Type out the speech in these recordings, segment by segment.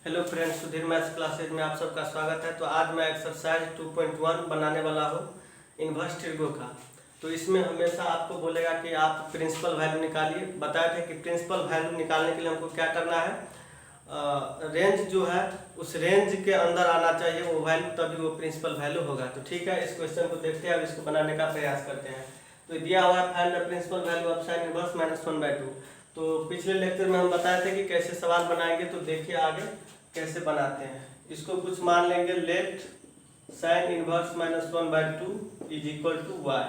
Hello friends, Sudhir maths classes में आप सबका स्वागत है। तो आज मैं एक्सरसाइज 2.1 बनाने वाला हूँ इन्वर्स ट्रिगो का। तो इसमें हमेशा आपको बोलेगा कि आप प्रिंसिपल वैल्यू निकालिए। बताए थे कि प्रिंसिपल वैल्यू निकालने के लिए हमको क्या करना है, रेंज जो है उस रेंज के अंदर आना चाहिए वो वैल्यू, तभी वो प्रिंसिपल वैल्यू होगा। तो ठीक है, इस क्वेश्चन को देखते हैं, अब इसको बनाने का प्रयास करते हैं। तो दिया हुआ है find the principal value of sine inverse -1/2। तो पिछले लेक्चर में हम बताए थे कि कैसे सवाल बनाएंगे, तो देखिए आगे कैसे बनाते हैं। इसको कुछ मान लेंगे, let sine inverse -1/2 is equal to y.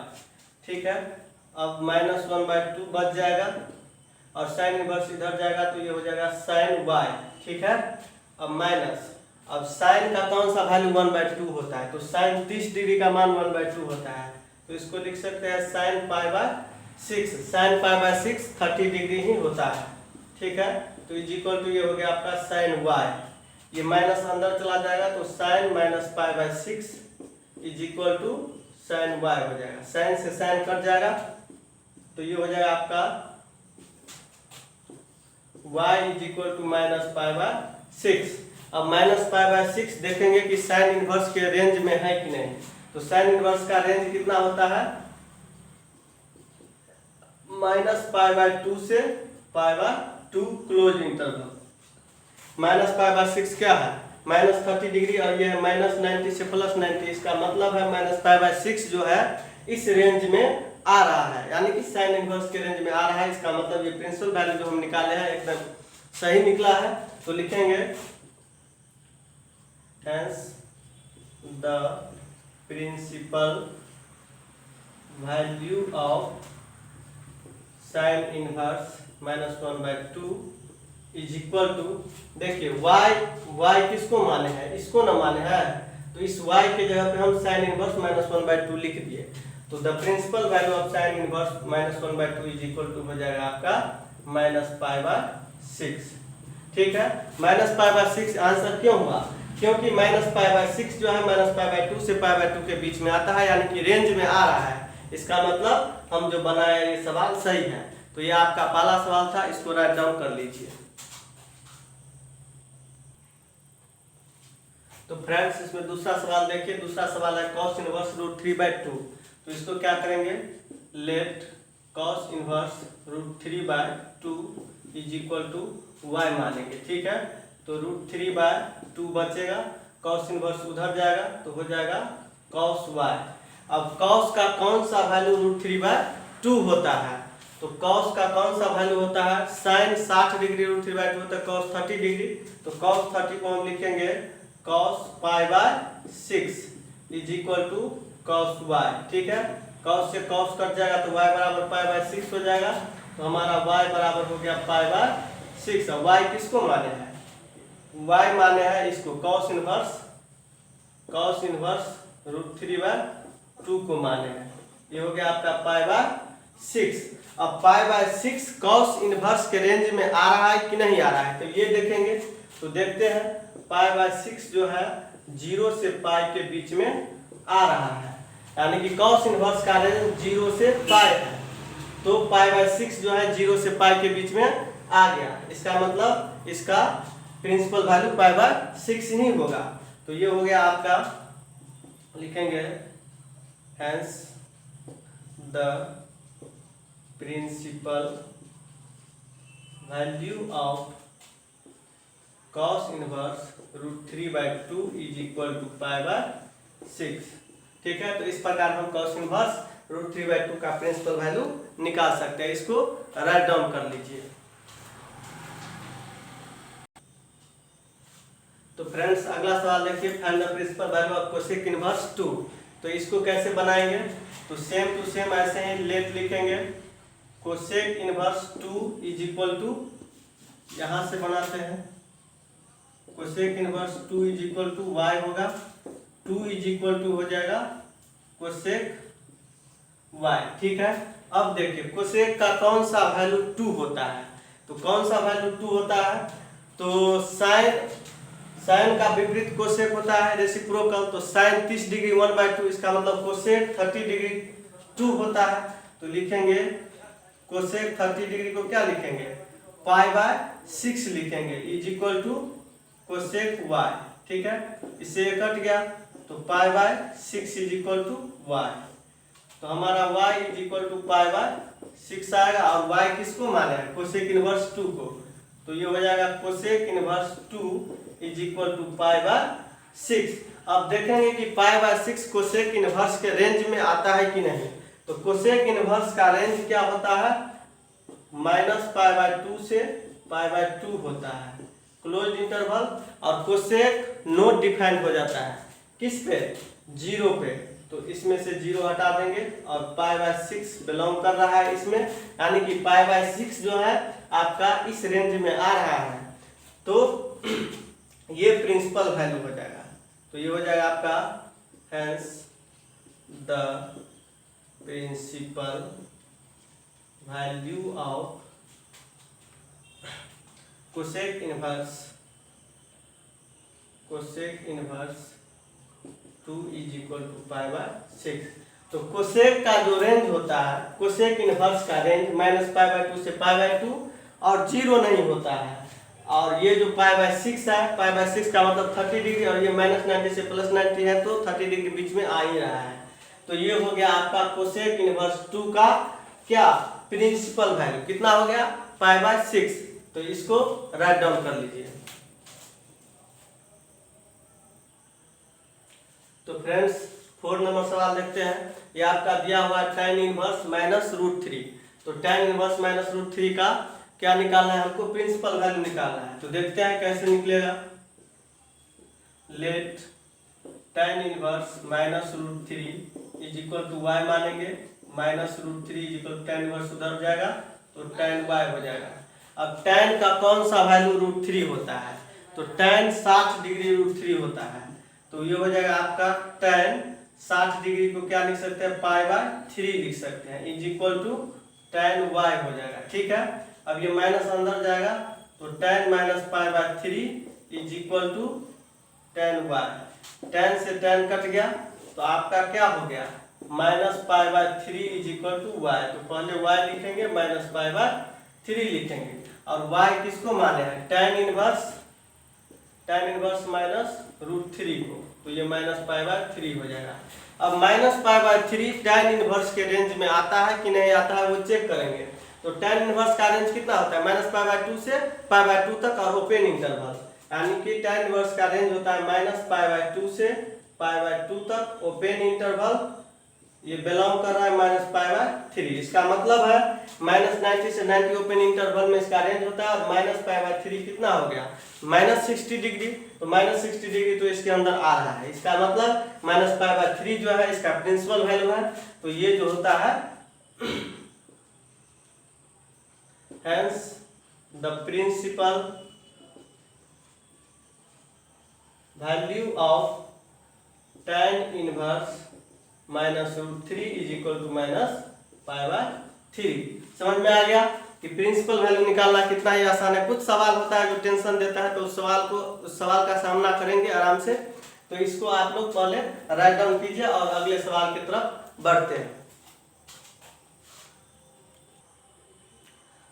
ठीक है, अब -1/2 बच जाएगा और साइन इनवर्स इधर जाएगा तो ये हो जाएगा साइन वाई। ठीक है, अब माइनस, अब साइन का कौन सा वैल्यू 1/2 होता है, तो साइन 30 डिग्री का मान 1/2 होता है। तो इसको लिख सकते हैं साइन π/6। साइन π/6 30 डिग्री ही होता है। ठीक है, तो इज इक्वल टू ये हो गया आपका साइन वाई। ये माइनस अंदर चला जाएगा तो sine -π/6 is equal to sine Y हो जाएगा। साइन से साइन कट जाएगा तो ये हो जाएगा आपका y इज इक्वल टू -π/6। अब -π/6 देखेंगे कि साइन इनवर्स के रेंज में है कि नहीं। तो साइन इनवर्स का रेंज कितना होता है, -π/2 से π/2 क्लोज इंटरवल। -π/6 क्या है, -30 डिग्री, और ये है -90 से +90। इसका मतलब है -π/6 जो है इस रेंज में आ रहा है, यानी कि साइन इनवर्स के रेंज में आ रहा है। इसका मतलब ये प्रिंसिपल वैल्यू जो हम निकाले हैं एकदम सही निकला है। तो लिखेंगे hence the principal value of sine inverse -1/2 is equal to, देखिए y किसको माने हैं, इसको ना माने हैं, तो इस y के जगह पे हम साइन इनवर्स -1/2 लिख दिए। तो the principal value of sine inverse -1/2 is equal to हो जाएगा आपका -π/6। ठीक है, -π/6 आंसर क्यों हुआ, क्योंकि -π/6 जो है -π/2 से π/2 के बीच में आता है, यानी कि रेंज में आ रहा है। इसका मतलब हम जो बनाए ये सवाल सही है। तो ये आपका पहला सवाल था, इसको राइट डाउन कर लीजिए। तो फ्रेंड्स इसमें दूसरा सवाल देखिए। दूसरा सवाल है cos इनवर्स √3/2। तो इसको क्या करेंगे, let cos inverse √3/2 is equal to y मानेंगे। ठीक है, तो √3/2 बचेगा, cos इनवर्स उधर जाएगा तो हो जाएगा cos y। अब cos का कौन सा वैल्यू √3/2 होता है, तो cos का कौन सा वैल्यू होता है, साइन 60 डिग्री √3/2 होता है, cos 30 डिग्री। तो cos 30 को हम लिखेंगे cos π/6 is equal to cos y। ठीक है, cos से cos कट जाएगा तो y बराबर π/6 हो जाएगा। तो हमारा y बराबर हो गया π/6। अब y किसको माने हैं, y माने हैं इसको cos इनवर्स √3/2 को माने हैं। ये हो गया आपका π/6। अब π/6 cos इनवर्स के रेंज में आ रहा है कि नहीं आ रहा है, तो ये देखेंगे। तो देखते हैं, π/6 जो है 0 से π के बीच में आ रहा है, यानी कि cos इनवर्स का रेंज 0 से π है। तो π/6 जो है 0 से π के बीच में आ गया। इसका मतलब इसका प्रिंसिपल वैल्यू π/6 ही होगा। तो ये हो गया आपका, लिखेंगे hence the principal value of cos inverse √3/2 is equal to π/6। ठीक है, तो इस प्रकार हम cos इनवर्स √3/2 का प्रिंसिपल वैल्यू निकाल सकते हैं। इसको राइट डाउन कर लीजिए। तो फ्रेंड्स अगला सवाल देखिए, find the principal value of cosec inverse 2। तो इसको कैसे बनाएंगे, तो सेम टू सेम ऐसे ही लेट लिखेंगे, cosec inverse 2 is equal to, यहां से बनाते हैं, cosec inverse 2 is equal to y होगा, 2 इज इक्वल टू हो जाएगा कोसेक y। ठीक है, अब देखिए कोसेक का कौन सा वैल्यू 2 होता है, तो कौन सा वैल्यू 2 होता है, तो साइन का विपरीत कोसेक होता है, रेसिप्रोकल। तो साइन 30 डिग्री 1/2, इसका मतलब कोसेक 30 डिग्री 2 होता है। तो लिखेंगे कोसेक 30 डिग्री को क्या लिखेंगे, π/6 लिखेंगे, is equal to cosec y, ठीक है। इससे ये कट गया तो pi by 6 is equal to y. तो हमारा y is equal to pi by 6 आएगा। और y किसको माने हैं? कोसेक इनवर्स 2 को। तो ये हो जाएगा cosec inverse 2 is equal to pi by 6। अब देखेंगे कि पाई बाय 6 कोसेक इनवर्स के रेंज में आता है कि नहीं। तो कोसेक इनवर्स का रेंज क्या होता है? माइनस पाई बाय 2 से पाई बाय 2 होता है, क्लोज इंटरवल। और कोसेक नोट डिफाइंड हो जाता है किस पे? 0 पे। तो इसमें से 0 हटा देंगे और पाई बाय 6 बिलोंग कर रहा है इसमें, यानी कि पाई बाय 6 जो है आपका इस रेंज में आ रहा है। तो ये प्रिंसिपल वैल्यू हो जाएगा। तो ये हो जाएगा आपका hence the principal value of cosec inverse 2 is equal to pi by 6। तो कोसेक का जो रेंज होता है, कोसेक इनवर्स का रेंज माइनस पाई बाय 2 से पाई बाय 2 और 0 नहीं होता है। और ये जो पाई बाय 6 है, पाई बाय 6 का मतलब 30 डिग्री, और ये माइनस 90 से प्लस 90 है तो 30 डिग्री बीच में आ ही रहा है। तो ये हो गया आपका कोसेक इनवर्स 2 का क्या? Principal value. कितना हो गया? Pi by 6। तो इसको राइट डाउन कर लीजिए। तो फ्रेंड्स 4 नंबर सवाल देखते हैं। ये आपका दिया हुआ है tan इनवर्स माइनस रूट 3। तो tan इनवर्स माइनस रूट 3 का क्या निकालना है हमको? प्रिंसिपल वैल्यू निकालना है। तो देखते हैं कैसे निकलेगा। Let tan inverse minus root 3 is equal to Y मानेंगे, minus root 3 is equal to tan inverse उधर जाएगा तो tan y हो जाएगा। अब tan का कौन सा वैल्यू रूट 3 होता है? तो tan 60 डिग्री रूट 3 होता है। तो ये हो जाएगा आपका tan 60 डिग्री को क्या लिख सकते हैं? पाई बाय 3 लिख सकते हैं, is equal to tan y हो जाएगा, ठीक है। अब ये माइनस अंदर जाएगा तो tan minus pi by 3 is equal to tan y। tan से tan कट गया तो आपका क्या हो गया? Minus pi by 3 is equal to y। तो पहले y लिखेंगे, माइनस पाई बाय 3 लिखेंगे। और y किसको माने हैं? tan इनवर्स माइनस रूट 3 को। तो ये माइनस पाई बाय 3 हो जाएगा। अब minus pi by 3 tan inverse के रेंज में आता है कि नहीं आता है वो चेक करेंगे। तो tan इनवर्स का रेंज कितना होता है? माइनस पाई बाय 2 से पाई बाय 2 तक और ओपन इंटरवल, यानी कि tan इनवर्स का रेंज होता है माइनस पाई बाय 2 से पाई बाय 2 तक ओपन इंटरवल। ये बिलोंग कर रहा है माइनस पाई बाय 3। इसका मतलब है माइनस 90 से 90 ओपन इंटरवल में इसका रेंज होता है। और माइनस पाई बाय 3 कितना हो गया? Minus 60 degree. तो माइनस 60 डिग्री तो इसके अंदर आ रहा है। इसका मतलब माइनस पाई बाय 3 जो है इसका प्रिंसिपल वैल्यू है। तो ये जो होता है hence the principal value of tan inverse minus root 3 is equal to minus pi by 3। समझ में आ गया कि प्रिंसिपल वैल्यू निकालना कितना ही आसान है। कुछ सवाल होता है जो टेंशन देता है, तो उस सवाल का सामना करेंगे आराम से। तो इसको आप लोग पहले राइट डाउन कीजिए और अगले सवाल की तरफ बढ़ते हैं।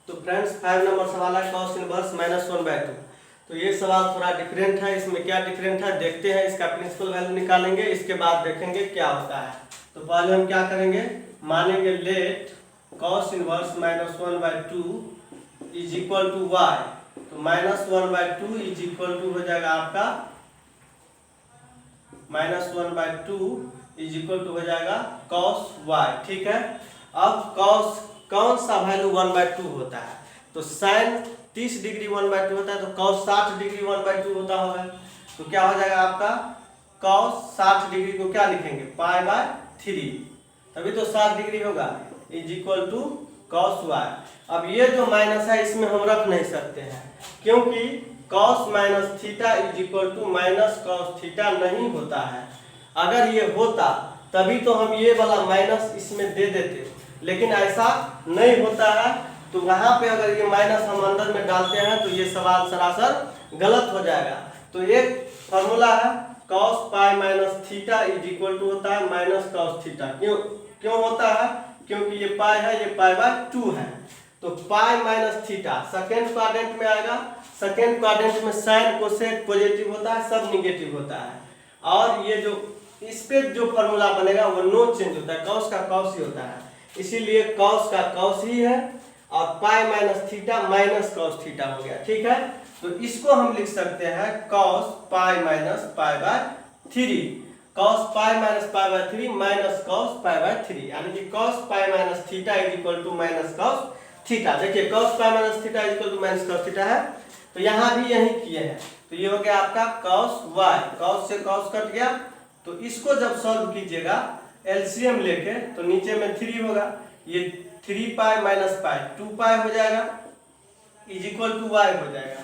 तो फ्रेंड्स 5 नंबर सवाल है cos इनवर्स माइनस 1/2। तो ये सवाल थोड़ा डिफरेंट है। इसमें क्या डिफरेंट है देखते हैं। इसका प्रिंसिपल वैल्यू निकालेंगे, इसके बाद देखेंगे क्या होता है। तो पहले हम क्या करेंगे? मानेंगे let cos inverse minus 1/2 is equal to y। तो माइनस 1/2 इज इक्वल टू हो जाएगा आपका माइनस 1/2 इज इक्वल टू हो जाएगा cos y, ठीक है। अब cos कौन सा वैल्यू 1/2 होता है? तो sin 30 डिग्री 1/2 होता है, तो cos 60 डिग्री 1/2 होता होगा। तो क्या हो जाएगा आपका cos 60 डिग्री को क्या लिखेंगे? पाई बाय 3, तभी तो 60 डिग्री होगा, is equal to cos y। अब ये जो माइनस है इसमें हम रख नहीं सकते हैं, क्योंकि cos minus theta is equal to minus cos theta नहीं होता है। अगर ये होता तभी तो हम ये वाला माइनस इसमें दे देते, लेकिन ऐसा नहीं होता है। तो वहां पे अगर ये माइनस हम अंदर में डालते हैं तो ये सवाल सरासर गलत हो जाएगा। तो एक फॉर्मूला है cos pi minus theta is equal to होता है माइनस cos थीटा। क्यों होता है? क्योंकि ये पाई है, ये पाई बाय 2 है। तो पाई माइनस थीटा सेकेंड क्वाड्रेंट में आएगा सेकेंड क्वाड्रेंट में साइन कोसेक पॉजिटिव होता है, सब निगेटिव होता है। और ये जो इस पे जो फॉर्मूला बनेगा वो नो चेंज होता है, कॉस का कॉस ही होता है, इसीलिए कॉस का कॉस ही है और पाई minus theta minus cos theta हो गया। ठीक है, तो इसको हम लिख सकते हैं cos pi minus pi by 3, cos pi minus pi by 3 minus cos pi by 3, यानी कि cos pi minus theta is equal to minus cos theta. देखिए cos pi minus theta is equal to minus cos theta है, तो यहाँ भी यही किए हैं। तो ये हो गया आपका कॉस वाई, कॉस से कॉस कट गया, तो इसको जब सॉल्व कीजिएगा एलसीएम लेके तो नीचे में 3 होगा, ये 3 पाई माइनस पाई 2 पाई हो जाएगा इज इक्वल टू वाई हो जाएगा।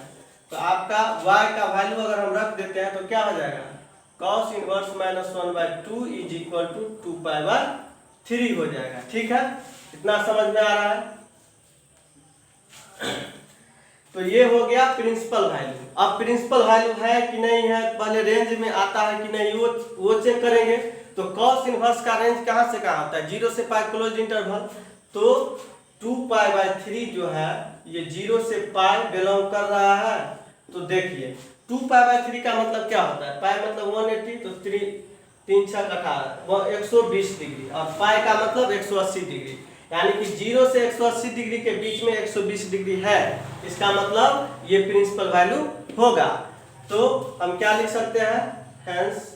तो आपका y का वैल्यू अगर हम रख देते हैं तो क्या हो जाएगा, cos inverse minus 1/2 is equal to 2 pi by 3 हो जाएगा। ठीक है, इतना समझ में आ रहा है। तो ये हो गया प्रिंसिपल वैल्यू। अब प्रिंसिपल वैल्यू है कि नहीं है, पहले रेंज में आता है कि नहीं वो चेक करेंगे। तो cos इनवर्स का रेंज कहाँ से कहाँ होता है, 0 से पाई क्लोज इंटरवल, तो 2 पाई बाय 3 जो है ये 0 से पाई बिलोंग कर रहा है। तो देखिए 2 पाई बाय 3 का मतलब क्या होता है, पाई मतलब 180, तो 3 6 18 120 डिग्री, और पाई का मतलब 180 डिग्री, यानी कि 0 से 180 डिग्री के बीच में 120 डिग्री है, इसका मतलब ये प्रिंसिपल वैल्यू होगा। तो हम क्या लिख सकते हैं, hence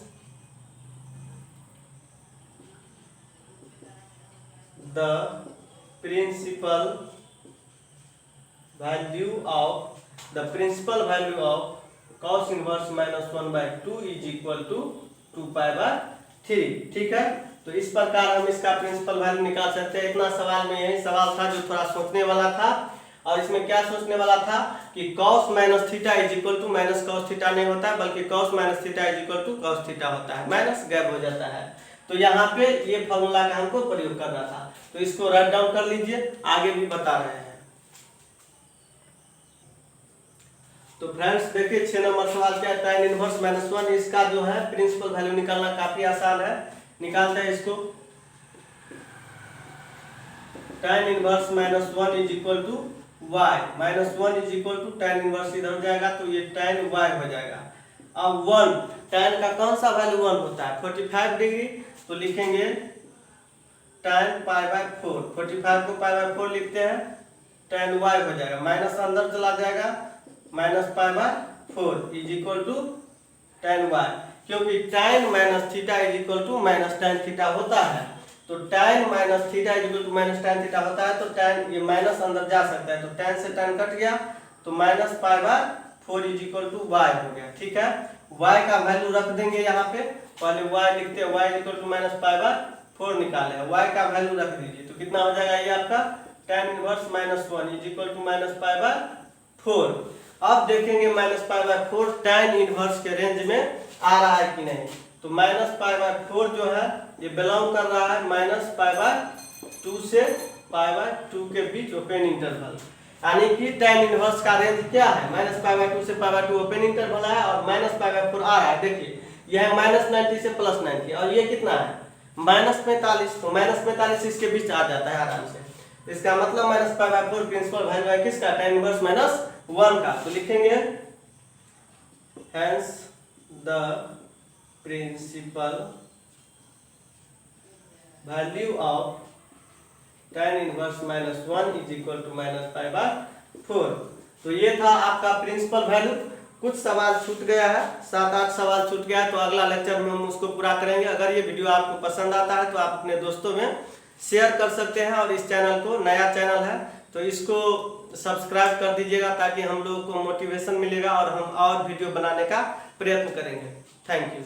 the principal value of cos inverse minus 1/2 is equal to 2 pi by 3। ठीक है, तो इस प्रकार हम इसका प्रिंसिपल वैल्यू निकाल सकते हैं। इतना सवाल में यही सवाल था जो थोड़ा सोचने वाला था, और इसमें क्या सोचने वाला था कि cos minus theta is equal to minus cos theta नहीं होता है, बल्कि cos minus theta is equal to cos theta होता है, माइनस गैप हो जाता है। तो यहाँ पे ये फॉर्मूला का हमको प्रयोग करना था, तो इसको राइट डाउन कर लीजिए, आगे भी बता रहे हैं। तो फ्रेंड्स देखिए 6 नंबर सवाल क्या है, tan इनवर्स माइनस 1, इसका जो है प्रिंसिपल वैल्यू निकालना काफी आसान है। निकालते हैं इसको, tan inverse minus 1 is equal to y, minus 1 is equal to tan inverse इधर जाएगा तो ये tan y हो जाएगा। अब 1 tan का कौन सा वैल्यू 1 होता है, 45 डिग्री, तो लिखेंगे tan पाई बाय 4, 45 को पाई बाय 4 लिखते हैं, tan y हो जाएगा, माइनस अंदर चला जाएगा, minus pi by 4 is equal to tan y, क्योंकि tan minus theta is equal to minus tan theta होता है। तो tan minus theta is equal to minus tan theta होता है, तो tan ये माइनस अंदर जा सकता है, तो tan से tan कट गया, तो minus pi by 4 is equal to y हो गया। ठीक है, y का वैल्यू रख देंगे यहाँ पे, पहले y लिखते हैं, y is equal to minus pi by 4 निकाले, y का वैल्यू रख दीजिए, तो कितना हो जाएगा ये आपका tan inverse minus 1 is equal to minus pi by 4। अब देखेंगे minus pi by 4 tan inverse के रेंज में आ रहा है कि नहीं। तो माइनस पाई बाय 4 जो है ये बिलोंग कर रहा है माइनस पाई बाय 2 से पाई बाय 2 के बीच ओपन इंटरवल, यानी कि tan इनवर्स का रेंज क्या है, माइनस पाई बाय 2 से पाई बाय 2 ओपन इंटरवल है, और माइनस पाई बाय 4 आ रहा है। देखिए यह है माइनस 90 से प्लस 90, और ये कितना है माइनस 45, तो माइनस 45 इसके बीच आ जाता है आराम से। इसका मतलब minus pi by 4 principal value है किसका, tan इनवर्स माइनस 1 का। तो लिखेंगे hence the principal value of tan inverse minus 1 is equal to minus pi by 4। तो ये था आपका प्रिंसिपल वैल्यू। कुछ सवाल छूट गया है, 7-8 सवाल छूट गया है, तो अगला लेक्चर में हम उसको पूरा करेंगे। अगर ये वीडियो आपको पसंद आता है तो आप अपने दोस्तों में शेयर कर सकते हैं, और इस चैनल को, नया चैनल है तो इसको सब्सक्राइब कर दीजिएगा, ताकि हम लोगों को मोटिवेशन मिलेगा और हम और वीडियो बनाने का प्रयत्न करेंगे। Thank you.